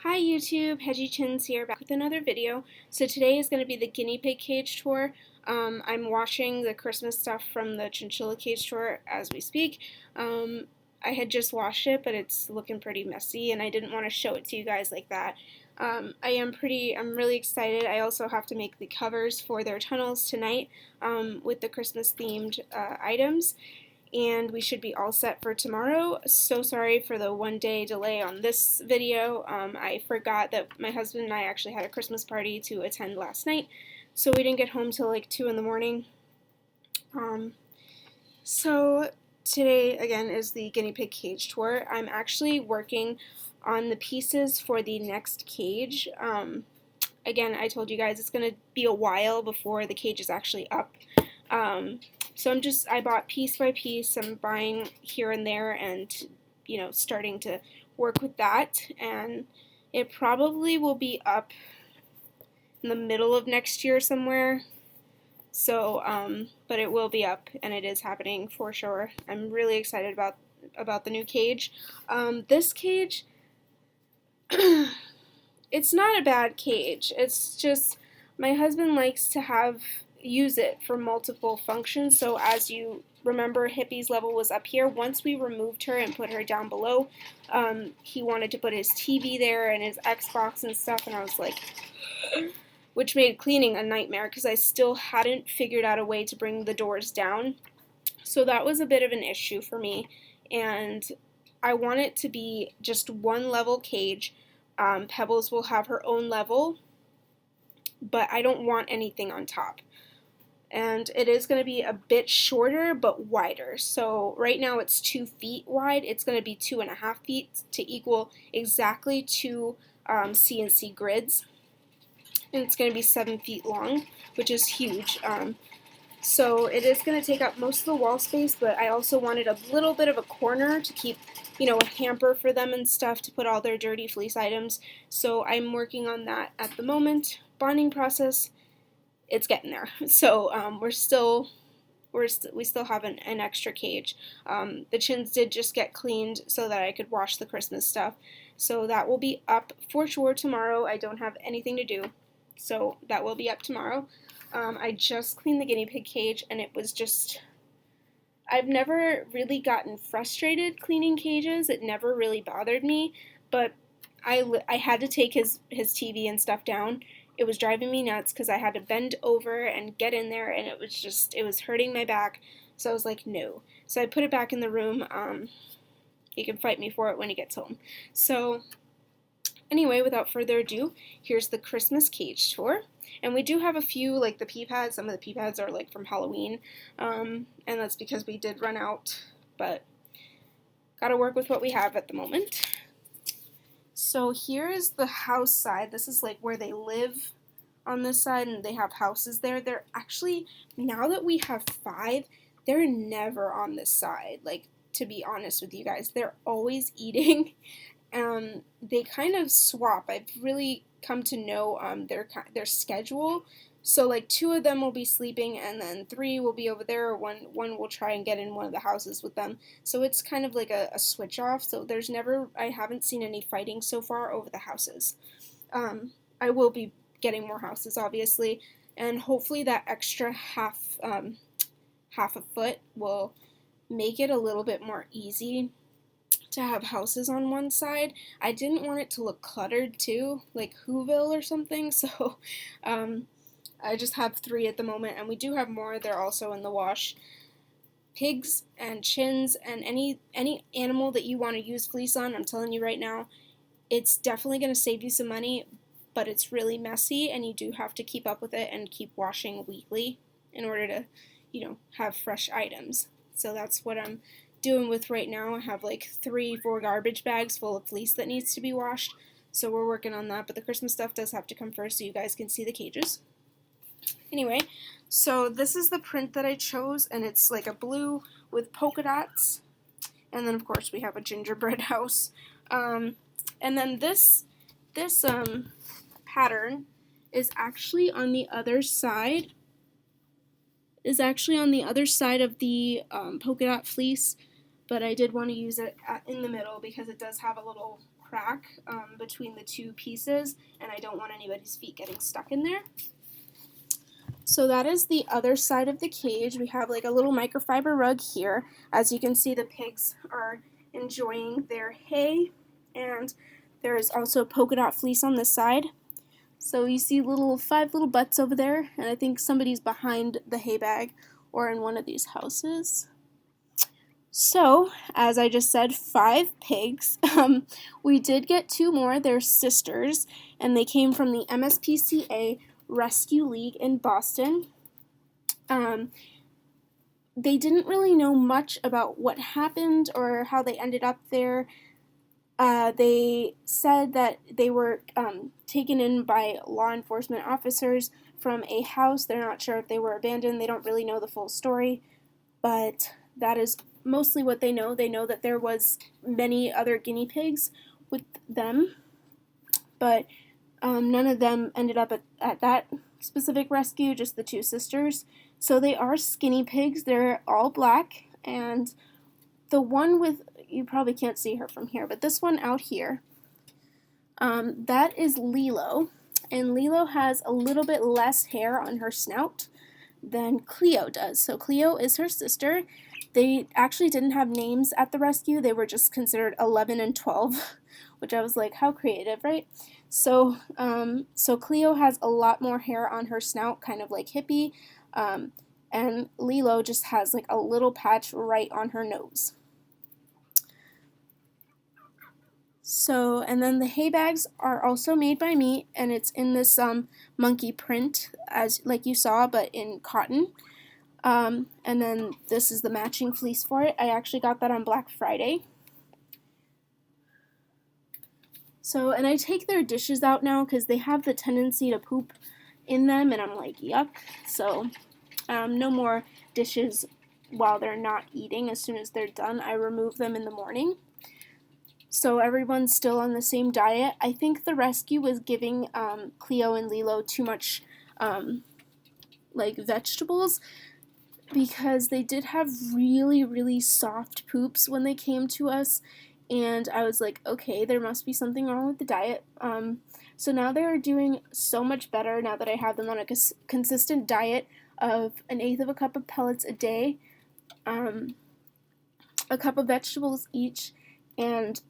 Hi YouTube, Hedgie Chins here, back with another video. So today is going to be the guinea pig cage tour. I'm washing the Christmas stuff from the chinchilla cage tour as we speak. I had just washed it, but it's looking pretty messy, and I didn't want to show it to you guys like that. I'm really excited. I also have to make the covers for their tunnels tonight with the Christmas themed items. And we should be all set for tomorrow. So sorry for the 1 day delay on this video. I forgot that my husband and I actually had a Christmas party to attend last night, so we didn't get home till like 2 in the morning. So today again is the guinea pig cage tour. I'm actually working on the pieces for the next cage. Again, I told you guys it's going to be a while before the cage is actually up. So I bought piece by piece. I'm buying here and there and, starting to work with that. And it probably will be up in the middle of next year somewhere. So, but it will be up, and it is happening for sure. I'm really excited about the new cage. This cage, it's not a bad cage. It's just my husband likes to use it for multiple functions. So as you remember, Hippie's level was up here. Once we removed her and put her down below, he wanted to put his TV there and his Xbox and stuff, and I was like, which made cleaning a nightmare because I still hadn't figured out a way to bring the doors down. So that was a bit of an issue for me, and I want it to be just one level cage. Pebbles will have her own level, but I don't want anything on top. And it is going to be a bit shorter but wider. So right now it's 2 feet wide. It's going to be 2.5 feet to equal exactly 2 CNC grids. And it's going to be 7 feet long, which is huge. So it is going to take up most of the wall space, but I also wanted a little bit of a corner to keep, a hamper for them and stuff to put all their dirty fleece items. So I'm working on that at the moment. Bonding process, it's getting there. So we still have an extra cage. The chins did just get cleaned so that I could wash the Christmas stuff. So that will be up for sure tomorrow. I don't have anything to do, so that will be up tomorrow. I just cleaned the guinea pig cage, and it was just, I've never really gotten frustrated cleaning cages. It never really bothered me, but I had to take his TV and stuff down. It was driving me nuts because I had to bend over and get in there, and it was hurting my back. So I was like, no. So I put it back in the room. He can fight me for it when he gets home. So anyway, without further ado, here's the Christmas cage tour. And we do have a few, like the pee pads. Some of the pee pads are like from Halloween. And that's because we did run out. But gotta work with what we have at the moment. So here is the house side. This is like where they live on this side, and they have houses there. They're actually, now that we have 5, they're never on this side. Like, to be honest with you guys, they're always eating. They kind of swap. I've really come to know their schedule. So like 2 of them will be sleeping, and then 3 will be over there, or one will try and get in one of the houses with them. So it's kind of like a switch off. So I haven't seen any fighting so far over the houses. I will be getting more houses, obviously, and hopefully that extra half a foot will make it a little bit more easy to have houses on one side. I didn't want it to look cluttered too, like Whoville or something, so I just have 3 at the moment, and we do have more. They're also in the wash. Pigs and chins and any animal that you want to use fleece on, I'm telling you right now, it's definitely going to save you some money, but it's really messy, and you do have to keep up with it and keep washing weekly in order to, have fresh items. So that's what I'm doing with right now. I have like 3-4 garbage bags full of fleece that needs to be washed, so we're working on that, but the Christmas stuff does have to come first so you guys can see the cages. Anyway, so this is the print that I chose, and it's like a blue with polka dots, and then of course we have a gingerbread house, and then this pattern is actually on the other side. Of the polka dot fleece. but I did want to use it in the middle because it does have a little crack between the two pieces, and I don't want anybody's feet getting stuck in there. So that is the other side of the cage. We have like a little microfiber rug here. As you can see, the pigs are enjoying their hay, and there is also polka dot fleece on this side. So you see 5 little butts over there, and I think somebody's behind the hay bag or in one of these houses. So, as I just said, 5 pigs. We did get 2 more. They're sisters, and they came from the MSPCA Rescue League in Boston. They didn't really know much about what happened or how they ended up there. They said that they were taken in by law enforcement officers from a house. They're not sure if they were abandoned. They don't really know the full story, but that is mostly what they know. They know that there was many other guinea pigs with them, but none of them ended up at that specific rescue, just the 2 sisters. So they are skinny pigs. They're all black, and the one with, you probably can't see her from here, but this one out here, that is Lilo, and Lilo has a little bit less hair on her snout than Cleo does. So Cleo is her sister. They actually didn't have names at the rescue. They were just considered 11 and 12, which I was like, how creative, right? So Cleo has a lot more hair on her snout, kind of like Hippie, and Lilo just has like a little patch right on her nose. So, and then the hay bags are also made by me, and it's in this monkey print, as like you saw, but in cotton. And then this is the matching fleece for it. I actually got that on Black Friday. So, and I take their dishes out now because they have the tendency to poop in them, and I'm like, yuck. So, no more dishes while they're not eating. As soon as they're done, I remove them in the morning. So everyone's still on the same diet. I think the rescue was giving Cleo and Lilo too much like vegetables, because they did have really, really soft poops when they came to us, and I was like, okay, there must be something wrong with the diet. So now they are doing so much better now that I have them on a consistent diet of 1/8 of a cup of pellets a day, a cup of vegetables each, and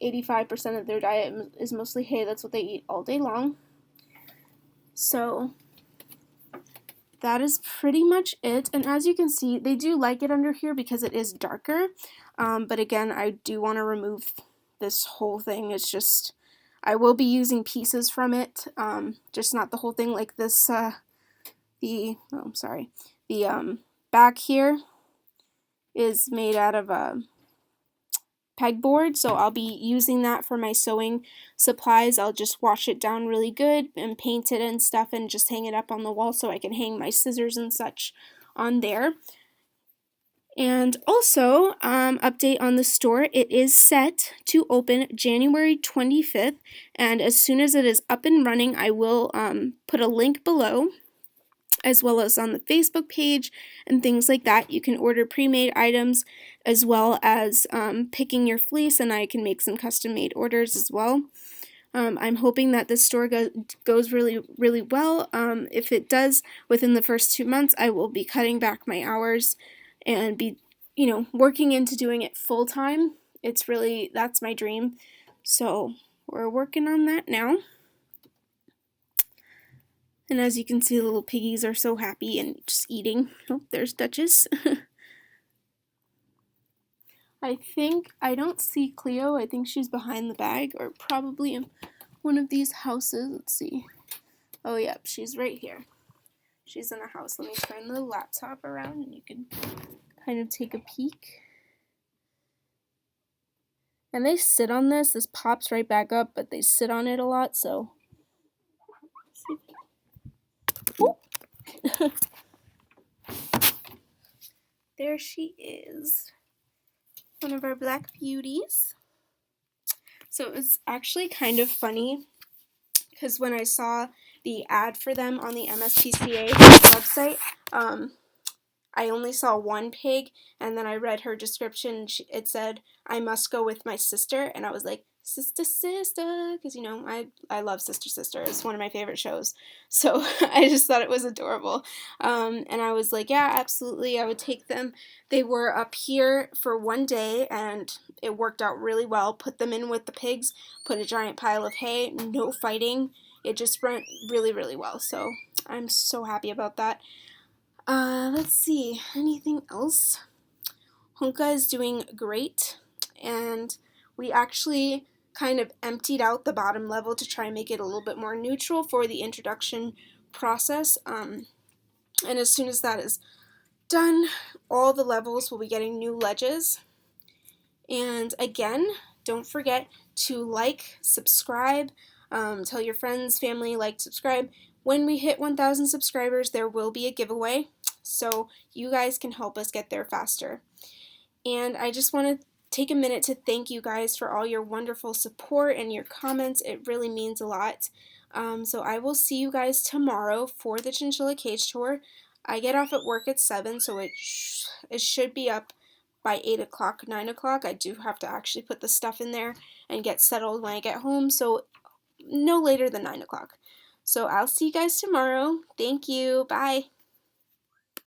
85% of their diet is mostly hay. That's what they eat all day long. So that is pretty much it. And as you can see, they do like it under here because it is darker. But again, I do want to remove this whole thing. It's just, I will be using pieces from it, just not the whole thing. Like this, the back here is made out of pegboard, so I'll be using that for my sewing supplies. I'll just wash it down really good and paint it and stuff and just hang it up on the wall so I can hang my scissors and such on there. And also, update on the store, it is set to open January 25th, and as soon as it is up and running, I will put a link below, as well as on the Facebook page and things like that. You can order pre-made items as well as picking your fleece, and I can make some custom-made orders as well. I'm hoping that this store goes really, really well. If it does, within the first 2 months, I will be cutting back my hours and be, working into doing it full-time. That's my dream. So we're working on that now. And as you can see, the little piggies are so happy and just eating. Oh, there's Duchess. I don't see Cleo. I think she's behind the bag, or probably in one of these houses. Let's see. Oh, yep, she's right here. She's in a house. Let me turn the laptop around and you can kind of take a peek. And they sit on this. This pops right back up, but they sit on it a lot, so. There she is. One of our black beauties. So it was actually kind of funny because when I saw the ad for them on the MSPCA website, I only saw one pig, and then I read her description. It said, I must go with my sister, and I was like, sister, sister, because, I love Sister, Sister. It's one of my favorite shows. So I just thought it was adorable. And I was like, yeah, absolutely, I would take them. They were up here for one day, and it worked out really well. Put them in with the pigs, put a giant pile of hay, no fighting. It just went really, really well. So I'm so happy about that. Let's see, anything else? Honka is doing great, and we actually kind of emptied out the bottom level to try and make it a little bit more neutral for the introduction process. And as soon as that is done, all the levels will be getting new ledges. And again, don't forget to like, subscribe, tell your friends, family, like, subscribe. When we hit 1,000 subscribers, there will be a giveaway, so you guys can help us get there faster. And I just want to take a minute to thank you guys for all your wonderful support and your comments. It really means a lot. So I will see you guys tomorrow for the chinchilla cage tour. I get off at work at 7, so it should be up by 8 o'clock, 9 o'clock. I do have to actually put the stuff in there and get settled when I get home, so no later than 9 o'clock. So I'll see you guys tomorrow. Thank you. Bye.